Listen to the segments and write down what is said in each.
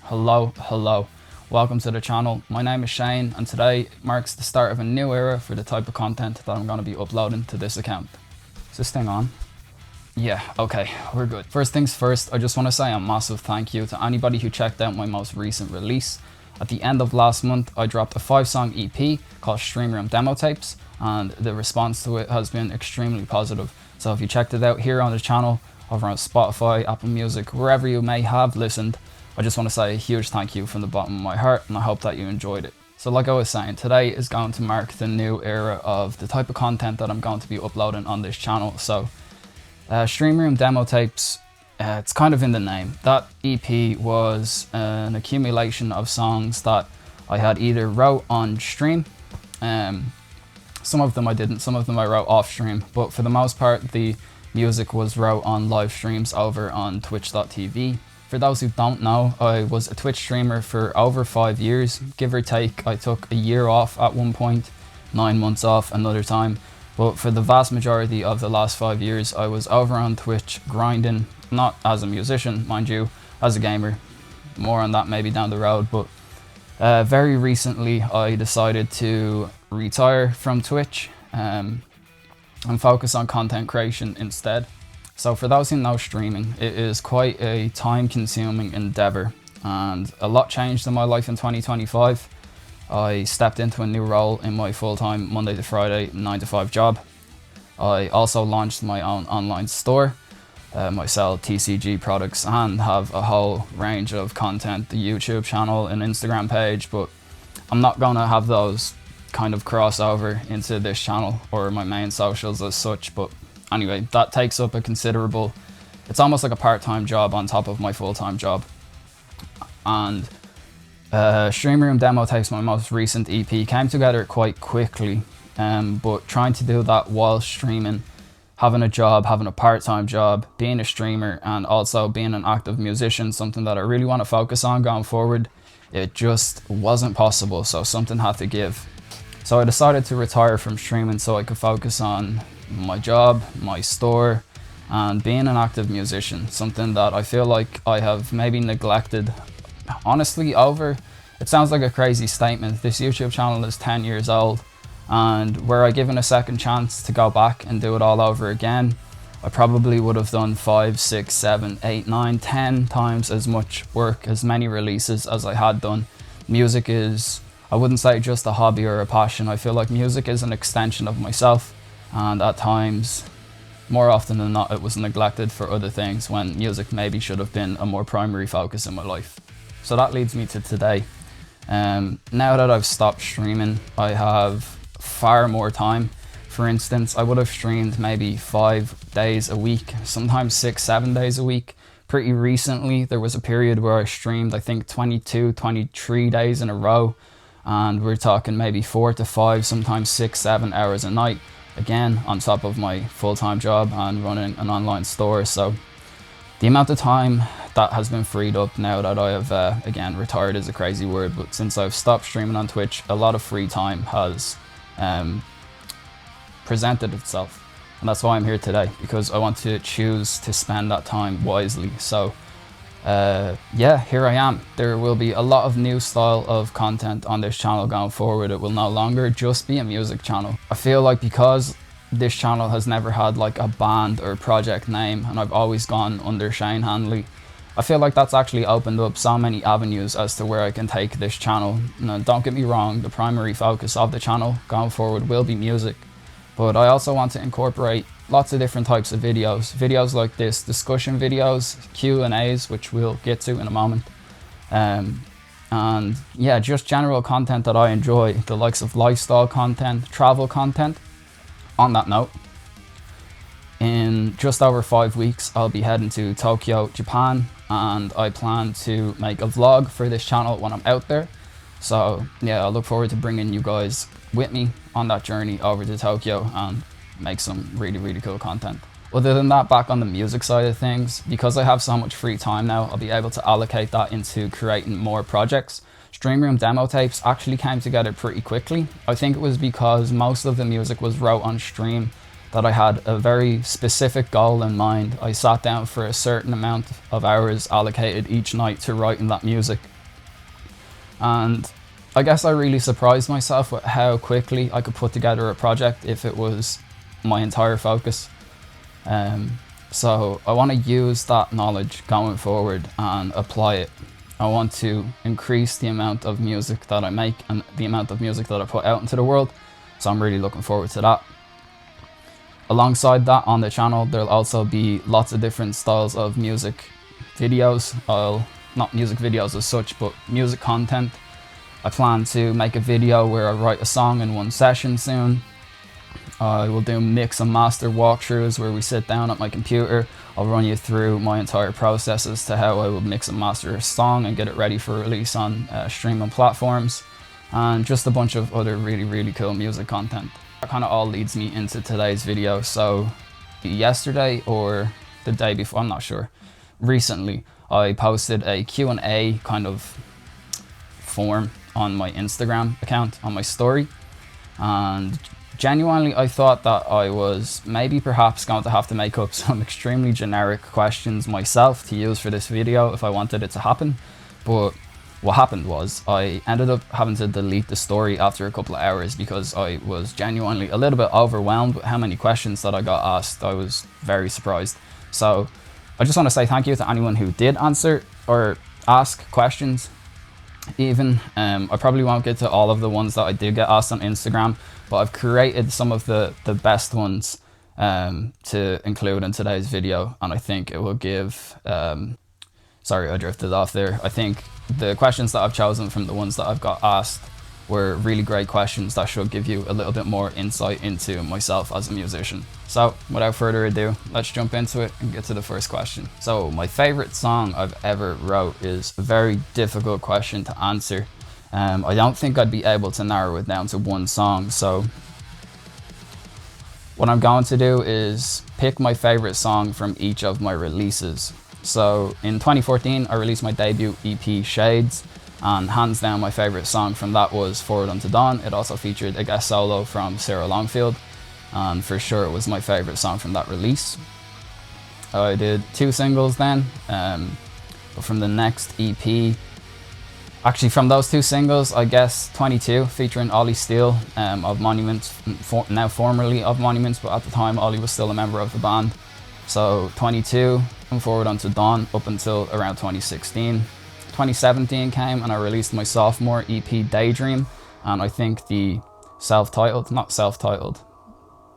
Hello. Welcome to the channel. My name is Shane and today marks the start of a new era for the type of content that I'm going to be uploading to this account. Is this thing on? Yeah, okay, we're good. First things first, I just want to say a massive thank you to anybody who checked out my most recent release. At the end of last month, I dropped a 5-song EP called Stream Room Demo Tapes, and the response to it has been extremely positive. So if you checked it out here on the channel, over on Spotify, Apple Music, wherever you may have listened, I just want to say a huge thank you from the bottom of my heart, and I hope that you enjoyed it. So like I was saying, today is going to mark the new era of the type of content that I'm going to be uploading on this channel. So Stream Room Demo Tapes, it's kind of in the name. That EP was an accumulation of songs that I had either wrote on stream, some of them I didn't, some of them I wrote off stream, but for the most part the music was wrote on live streams over on twitch.tv. For those who don't know, I was a Twitch streamer for over 5 years, give or take. I took a year off at one point, 9 months off another time. But for the vast majority of the last 5 years, I was over on Twitch grinding, not as a musician, mind you, as a gamer. More on that maybe down the road, but very recently I decided to retire from Twitch and focus on content creation instead. So for those who know streaming, it is quite a time-consuming endeavor, and a lot changed in my life in 2025. I stepped into a new role in my full-time Monday to Friday 9 to 5 job. I also launched my own online store. I sell TCG products and have a whole range of content, the YouTube channel and Instagram page, but I'm not gonna have those kind of crossover into this channel or my main socials as such. But anyway, that takes up a considerable, it's almost like a part-time job on top of my full-time job. And Stream Room Demo Tapes, my most recent EP, came together quite quickly, but trying to do that while streaming, having a job, having a part-time job, being a streamer, and also being an active musician, something that I really want to focus on going forward, it just wasn't possible, so something had to give. So I decided to retire from streaming so I could focus on my job, my store, and being an active musician, something that I feel like I have maybe neglected. Honestly, it sounds like a crazy statement, this YouTube channel is 10 years old, and were I given a second chance to go back and do it all over again, I probably would have done 5, 6, 7, 8, 9, 10 times as much work, as many releases as I had done. Music is, I wouldn't say just a hobby or a passion. I feel like music is an extension of myself, and at times, more often than not, it was neglected for other things when music maybe should have been a more primary focus in my life. So that leads me to today. Now that I've stopped streaming, I have far more time. For instance, I would have streamed maybe 5 days a week, sometimes 6, 7 days a week. Pretty recently, there was a period where I streamed, I think 22, 23 days in a row. And we're talking maybe 4 to 5, sometimes 6, 7 hours a night. Again, on top of my full-time job and running an online store. So the amount of time that has been freed up now that I have, again, retired is a crazy word, but since I've stopped streaming on Twitch, a lot of free time has presented itself. And that's why I'm here today, because I want to choose to spend that time wisely. So yeah, here I am. There will be a lot of new style of content on this channel going forward. It will no longer just be a music channel. I feel like because this channel has never had like a band or project name, and I've always gone under Shane Handley, I feel like that's actually opened up so many avenues as to where I can take this channel. Now, don't get me wrong, the primary focus of the channel going forward will be music, but I also want to incorporate lots of different types of videos like this, discussion videos, Q&As, which we'll get to in a moment, and yeah, just general content that I enjoy, the likes of lifestyle content, travel content. On that note, in just over 5 weeks I'll be heading to Tokyo, Japan, and I plan to make a vlog for this channel when I'm out there. So yeah, I look forward to bringing you guys with me on that journey over to Tokyo and make some really cool content. Other than that, back on the music side of things, because I have so much free time now, I'll be able to allocate that into creating more projects. Stream Room Demo Tapes actually came together pretty quickly. I think it was because most of the music was wrote on stream that I had a very specific goal in mind. I sat down for a certain amount of hours allocated each night to writing that music. And I guess I really surprised myself with how quickly I could put together a project if it was my entire focus. So I want to use that knowledge going forward and apply it. I want to increase the amount of music that I make and the amount of music that I put out into the world. So I'm really looking forward to that. Alongside that, on the channel, there'll also be lots of different styles of music videos. Not music videos as such, but music content. I plan to make a video where I write a song in one session soon. I will do mix and master walkthroughs where we sit down at my computer. I'll run you through my entire process as to how I would mix and master a song and get it ready for release on streaming platforms, and just a bunch of other really cool music content. That kind of all leads me into today's video. So yesterday or the day before, I'm not sure, recently I posted a Q&A kind of form on my Instagram account, on my story, and genuinely I thought that I was perhaps going to have to make up some extremely generic questions myself to use for this video if I wanted it to happen. But what happened was I ended up having to delete the story after a couple of hours because I was genuinely a little bit overwhelmed with how many questions that I got asked. I was very surprised. So I just want to say thank you to anyone who did answer or ask questions. Even I probably won't get to all of the ones that I did get asked on Instagram, but I've created some of the best ones to include in today's video, and I think it will give sorry, I drifted off there. I think the questions that I've chosen from the ones that I've got asked were really great questions that should give you a little bit more insight into myself as a musician. So without further ado, let's jump into it and get to the first question. So my favorite song I've ever wrote is a very difficult question to answer. I don't think I'd be able to narrow it down to one song. So what I'm going to do is pick my favorite song from each of my releases. So in 2014, I released my debut EP, Shades, and hands down my favorite song from that was Forward Unto Dawn. It also featured a guest solo from Sarah Longfield, and for sure it was my favorite song from that release. I did 2 singles then, but from the next EP, actually from those 2 singles, I guess 22 featuring Ollie Steele of Monuments, now formerly of Monuments, but at the time Ollie was still a member of the band. So 22 and Forward Unto Dawn up until around 2016. 2017 came and I released my sophomore EP, Daydream, and I think the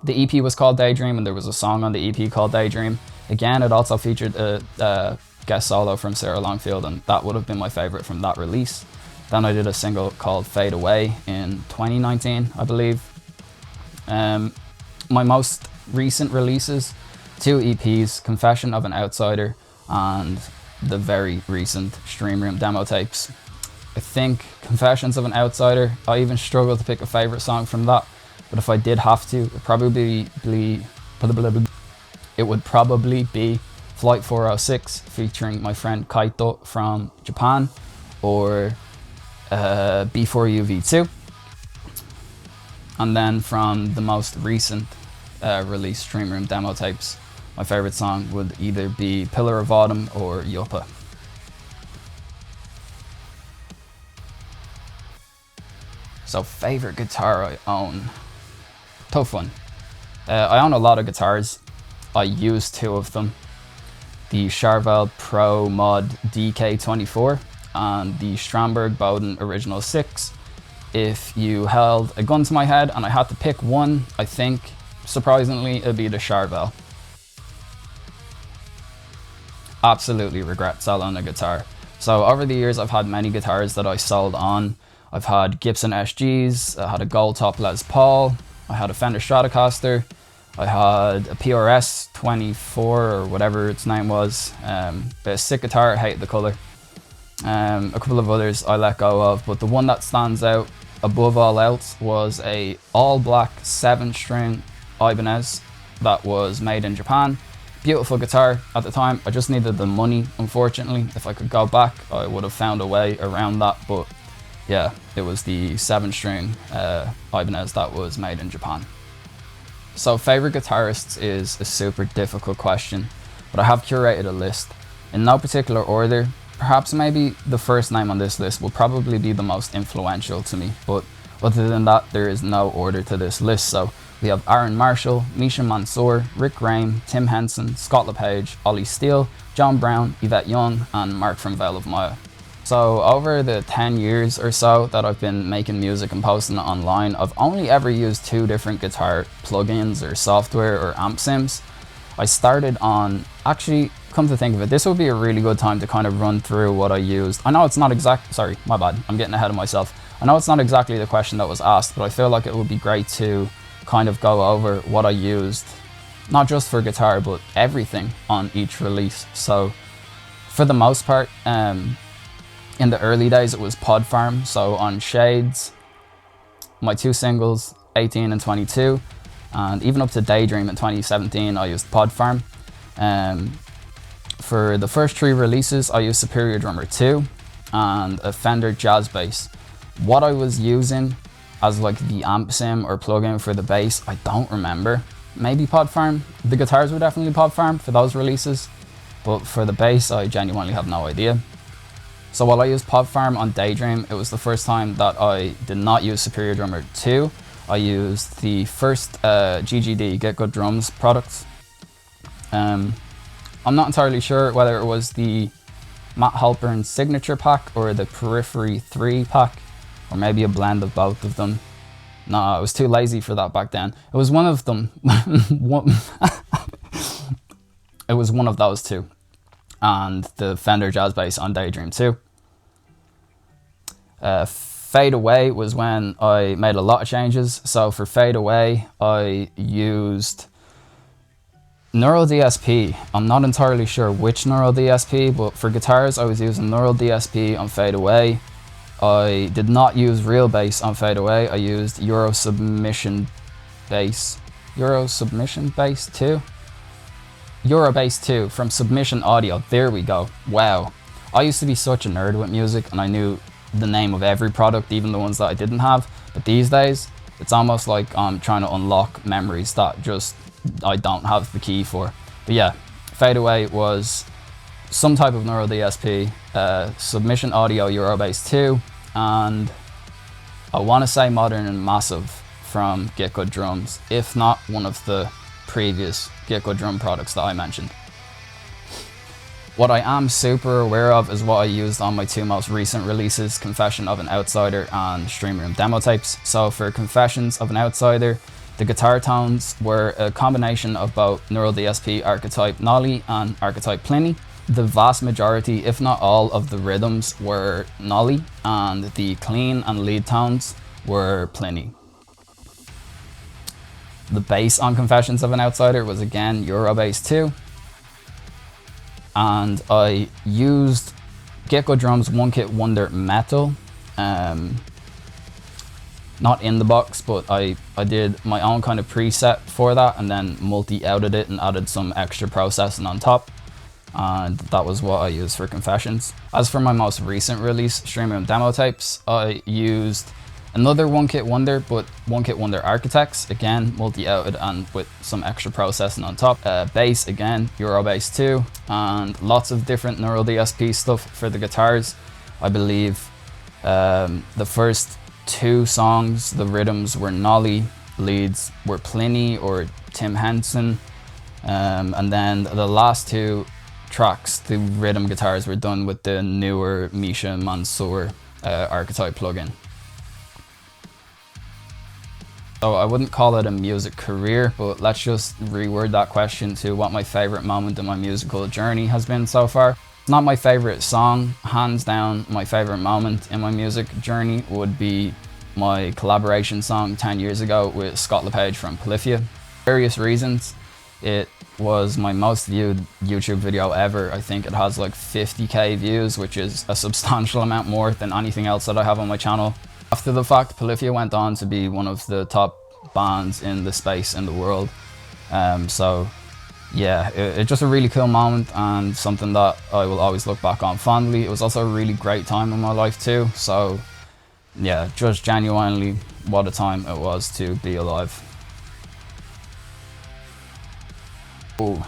the EP was called Daydream, and there was a song on the EP called Daydream. Again, it also featured a guest solo from Sarah Longfield, and that would have been my favorite from that release. Then I did a single called Fade Away in 2019, I believe. My most recent releases, 2 EPs, Confession of an Outsider and the very recent Stream Room demo tapes. I think Confessions of an Outsider, I even struggle to pick a favorite song from that, but if I did have to, it would probably be Flight 406 featuring my friend Kaito from Japan, or B4UV2. And then from the most recent release Stream Room demo tapes, my favorite song would either be Pillar of Autumn or Yuppa. So favorite guitar I own. Tough one. I own a lot of guitars. I use 2 of them. The Charvel Pro Mod DK24 and the Strandberg Bowden Original 6. If you held a gun to my head and I had to pick one, I think, surprisingly, it'd be the Charvel. Absolutely regret selling a guitar. So over the years, I've had many guitars that I sold on. I've had Gibson SGs, I had a gold top Les Paul, I had a Fender Stratocaster, I had a PRS 24 or whatever its name was. But a sick guitar, I hate the color. A couple of others I let go of, but the one that stands out above all else was a all black 7-string Ibanez that was made in Japan. Beautiful guitar at the time. I just needed the money, unfortunately. If I could go back, I would have found a way around that, but yeah, it was the 7-string Ibanez that was made in Japan. So favorite guitarists is a super difficult question, but I have curated a list. In no particular order, Perhaps maybe the first name on this list will probably be the most influential to me, but other than that, there is no order to this list. So we have Aaron Marshall, Misha Mansour, Rick Graham, Tim Henson, Scott LePage, Ollie Steele, John Brown, Yvette Young, and Mark from Vale of Maya. So over the 10 years or so that I've been making music and posting it online, I've only ever used 2 different guitar plugins or software or amp sims. I started on, actually, come to think of it, this would be a really good time to kind of run through what I used. I know it's not sorry, my bad, I'm getting ahead of myself. I know it's not exactly the question that was asked, but I feel like it would be great to kind of go over what I used, not just for guitar, but everything on each release. So for the most part, in the early days, it was Pod Farm. So on Shades, my 2 singles, 18 and 22, and even up to Daydream in 2017, I used Pod Farm. For the first 3 releases, I used Superior Drummer 2 and a Fender Jazz Bass. What I was using as like the amp sim or plugin for the bass, I don't remember. Maybe Pod Farm. The guitars were definitely Pod Farm for those releases, but for the bass, I genuinely have no idea. So while I used Pod Farm on Daydream, it was the first time that I did not use Superior Drummer 2. I used the first GGD, Get Good Drums product. I'm not entirely sure whether it was the Matt Halpern Signature Pack or the Periphery 3 pack, or maybe a blend of both of them. No, I was too lazy for that back then. It was one of them. It was one of those 2. And the Fender Jazz Bass on Daydream 2. Fade Away was when I made a lot of changes. So for Fade Away, I used Neural DSP. I'm not entirely sure which Neural DSP, but for guitars, I was using Neural DSP on Fade Away. I did not use Real Bass on Fade Away. I used Euro Submission Bass. Euro Submission Bass 2? Euro Bass 2 from Submission Audio. There we go. Wow. I used to be such a nerd with music and I knew the name of every product, even the ones that I didn't have. But these days, it's almost like I'm trying to unlock memories that just I don't have the key for. But yeah, Fade Away was some type of Neural DSP, Submission Audio Euro Bass 2, and I want to say Modern and Massive from Get Good Drums, if not one of the previous Get Good Drum products that I mentioned. What I am super aware of is what I used on my 2 most recent releases, Confession of an Outsider and Stream Room demo tapes. So for Confessions of an Outsider, the guitar tones were a combination of both Neural DSP Archetype Nolly and Archetype Pliny. The vast majority, if not all, of the rhythms were Nolly, and the clean and lead tones were Pliny. The bass on Confessions of an Outsider was again Euro Bass 2. And I used Get Good Drums One Kit Wonder Metal. Not in the box, but I did my own kind of preset for that and then multi-outed it and added some extra processing on top. And that was what I used for Confessions. As for my most recent release, Stream Room demo tapes, I used another One Kit Wonder, but One Kit Wonder Architects, again multi-outed and with some extra processing on top. Bass, again Euro Bass 2, and lots of different Neural DSP stuff for the guitars. I believe the first 2 songs, the rhythms were Nolly, leads were Pliny or Tim Henson, and then the last 2 tracks, the rhythm guitars were done with the newer Misha Mansour Archetype plugin. So I wouldn't call it a music career, but let's just reword that question to what my favorite moment in my musical journey has been so far. It's not my favorite song, hands down. My favorite moment in my music journey would be my collaboration song 10 years ago with Scott LePage from Polyphia. Various reasons. It was my most viewed YouTube video ever. I think it has like 50k views, which is a substantial amount more than anything else that I have on my channel. After the fact, Polyphia went on to be one of the top bands in the space in the world. So yeah, it's just a really cool moment and something that I will always look back on fondly. It was also a really great time in my life too. So yeah, just genuinely what a time it was to be alive.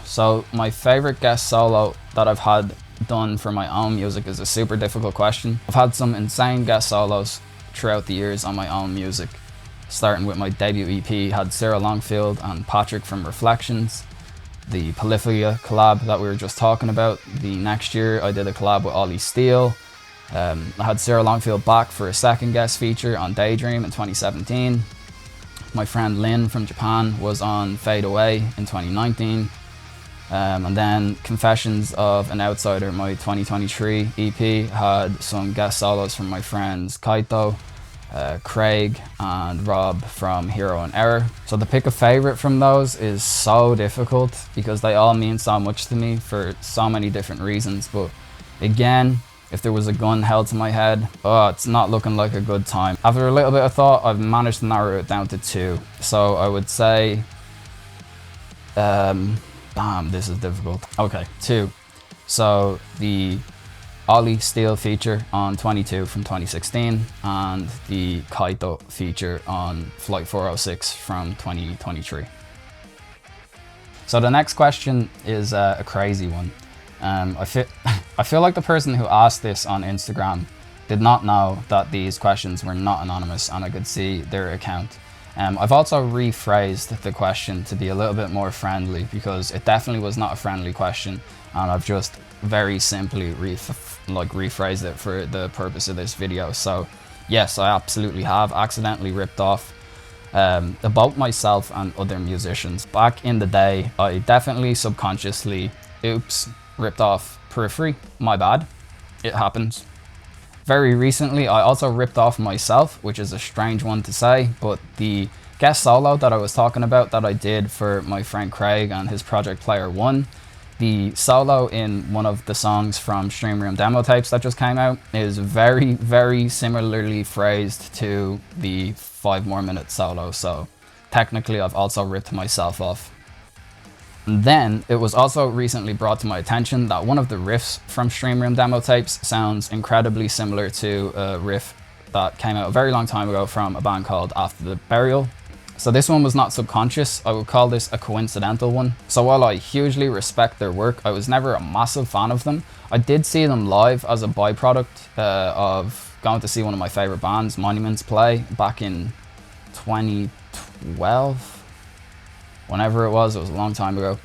So my favorite guest solo that I've had done for my own music is a super difficult question. I've had some insane guest solos throughout the years on my own music. Starting with my debut EP, had Sarah Longfield and Patrick from Reflections. The Polyphia collab that we were just talking about. The next year I did a collab with Ollie Steele. I had Sarah Longfield back for a second guest feature on Daydream in 2017. My friend Lynn from Japan was on Fade Away in 2019. And then Confessions of an Outsider, my 2023 EP, had some guest solos from my friends Kaito, Craig and Rob from Hero and Error. So to pick a favorite from those is so difficult because they all mean so much to me for so many different reasons. But again, if there was a gun held to my head, oh, it's not looking like a good time. After a little bit of thought, I've managed to narrow it down to 2. So I would say, damn, this is difficult. Okay, 2. So the Ollie Steele feature on 22 from 2016 and the Kaito feature on Flight 406 from 2023. So the next question is a crazy one. I feel like the person who asked this on Instagram did not know that these questions were not anonymous and I could see their account. I've also rephrased the question to be a little bit more friendly because it definitely was not a friendly question, and I've just very simply rephrased it for the purpose of this video. So yes, I absolutely have accidentally ripped off about myself and other musicians. Back in the day, I definitely subconsciously, ripped off Periphery. My bad, it happens. Very recently, I also ripped off myself, which is a strange one to say, but the guest solo that I was talking about that I did for my friend Craig and his project Player One, the solo in one of the songs from Stream Room demo tapes that just came out is very, very similarly phrased to the 5 more minute solo. So technically I've also ripped myself off. And then it was also recently brought to my attention that one of the riffs from Stream Room demo tapes sounds incredibly similar to a riff that came out a very long time ago from a band called After the Burial. So this one was not subconscious. I would call this a coincidental one. So while I hugely respect their work, I was never a massive fan of them. I did see them live as a byproduct of going to see one of my favorite bands, Monuments, play back in 2012. Whenever it was a long time ago.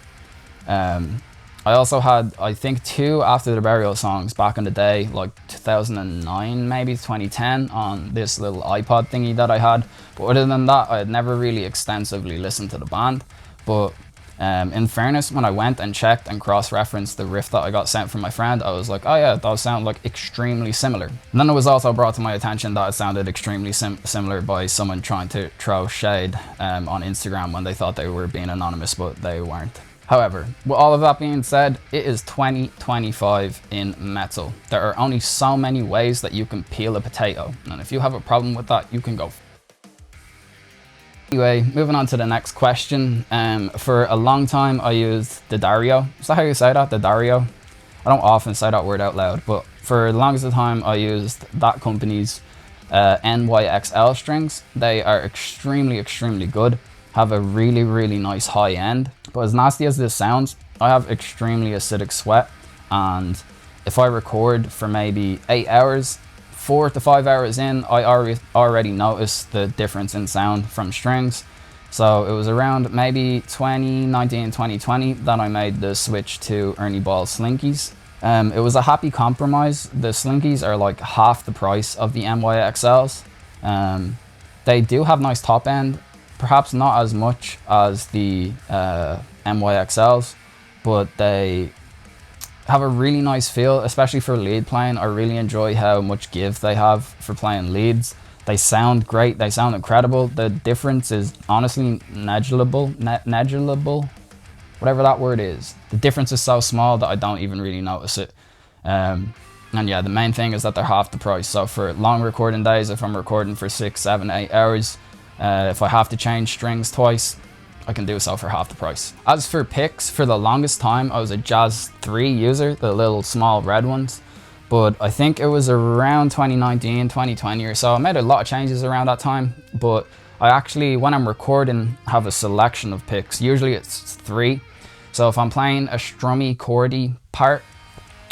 I also had, I think, 2 After the Burial songs back in the day, like 2009, maybe 2010, on this little iPod thingy that I had. But other than that, I had never really extensively listened to the band. But in fairness, when I went and checked and cross-referenced the riff that I got sent from my friend, I was like, oh yeah, those sound like extremely similar. And then it was also brought to my attention that it sounded extremely similar by someone trying to throw shade on Instagram when they thought they were being anonymous, but they weren't. However, with all of that being said, it is 2025 in metal. There are only so many ways that you can peel a potato, and if you have a problem with that, you can go. Anyway, moving on to the next question. For a long time, I used D'Addario. Is that how you say that? D'Addario? I don't often say that word out loud, but for the longest time, I used that company's NYXL strings. They are extremely, extremely good. Have a really, really nice high end. But as nasty as this sounds, I have extremely acidic sweat. And if I record for maybe 8 hours, 4 to 5 hours in, I already noticed the difference in sound from strings. So it was around maybe 2019, 2020 that I made the switch to Ernie Ball Slinkies. It was a happy compromise. The Slinkies are like half the price of the NYXLs. They do have nice top end, perhaps not as much as the NYXLs, but they have a really nice feel, especially for lead playing. I really enjoy how much give they have for playing leads. They sound great, they sound incredible. The difference is honestly negligible, whatever that word is. The difference is so small that I don't even really notice it. And yeah, the main thing is that they're half the price. So for long recording days, if I'm recording for 6, 7, 8 hours, if I have to change strings twice, I can do so for half the price. As for picks, for the longest time, I was a Jazz 3 user, the little small red ones. But I think it was around 2019, 2020 or so. I made a lot of changes around that time, but I actually, when I'm recording, have a selection of picks. Usually it's 3. So if I'm playing a strummy, chordy part,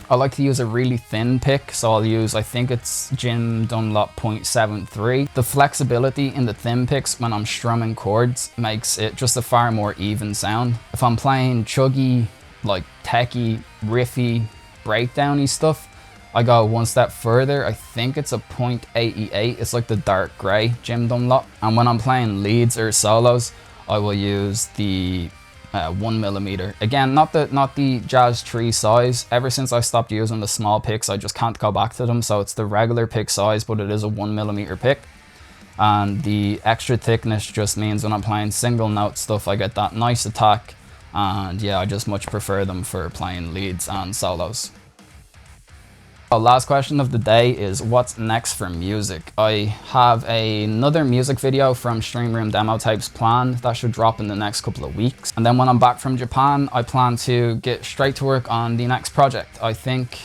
I like to use a really thin pick, so I'll use, I think it's Jim Dunlop 0.73. The flexibility in the thin picks when I'm strumming chords makes it just a far more even sound. If I'm playing chuggy, like techy, riffy, breakdowny stuff, I go one step further. I think it's a 0.88. It's like the dark grey Jim Dunlop. And when I'm playing leads or solos, I will use the 1mm. Again, not the Jazz Tree size. Ever since I stopped using the small picks, I just can't go back to them. So it's the regular pick size, but it is a 1mm pick. And the extra thickness just means when I'm playing single note stuff, I get that nice attack. And yeah, I just much prefer them for playing leads and solos. So last question of the day is, what's next for music? I have another music video from Stream Room demo tapes planned that should drop in the next couple of weeks. And then when I'm back from Japan, I plan to get straight to work on the next project. I think,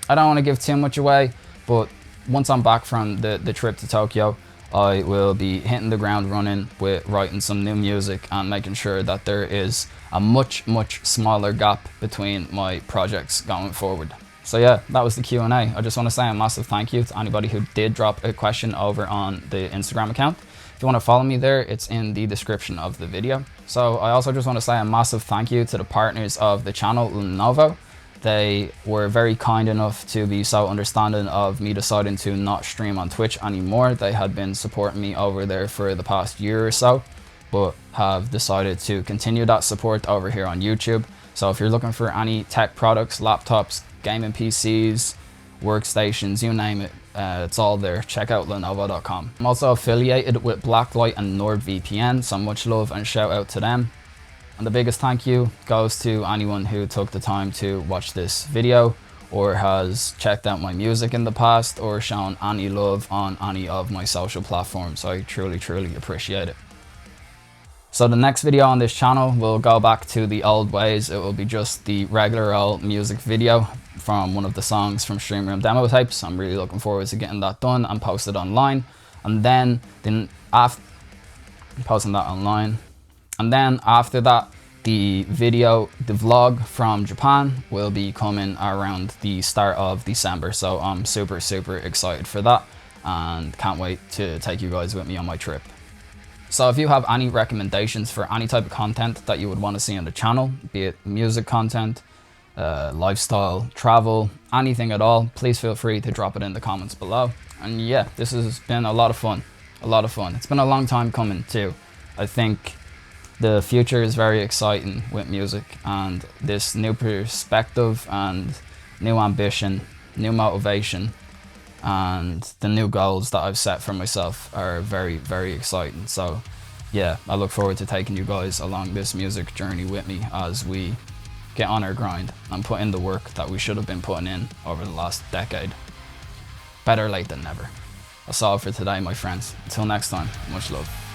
I don't want to give too much away, but once I'm back from the trip to Tokyo, I will be hitting the ground running with writing some new music and making sure that there is a much smaller gap between my projects going forward. So yeah, that was the Q&A. I just want to say a massive thank you to anybody who did drop a question over on the Instagram account. If you want to follow me there, it's in the description of the video. So I also just want to say a massive thank you to the partners of the channel, Lenovo. They were very kind enough to be so understanding of me deciding to not stream on Twitch anymore. They had been supporting me over there for the past year or so, but have decided to continue that support over here on YouTube. So if you're looking for any tech products, laptops, gaming PCs, workstations, you name it, it's all there. Check out Lenovo.com. I'm also affiliated with Blacklight and NordVPN, so much love and shout out to them. And the biggest thank you goes to anyone who took the time to watch this video or has checked out my music in the past or shown any love on any of my social platforms. I truly appreciate it. So the next video on this channel will go back to the old ways. It will be just the regular old music video from one of the songs from Stream Room demo tapes. I'm really looking forward to getting that done and posted online. And then after posting that online, and then after that, the vlog from Japan will be coming around the start of December. So I'm super excited for that and can't wait to take you guys with me on my trip. So if you have any recommendations for any type of content that you would want to see on the channel, be it music content, lifestyle, travel, anything at all, please feel free to drop it in the comments below. And yeah, this has been a lot of fun. It's been a long time coming too. I think the future is very exciting with music, and this new perspective and new ambition, new motivation, and the new goals that I've set for myself are very exciting. So yeah, I look forward to taking you guys along this music journey with me as we get on our grind and put in the work that we should have been putting in over the last decade. Better late than never. That's all for today, my friends. Until next time, much love.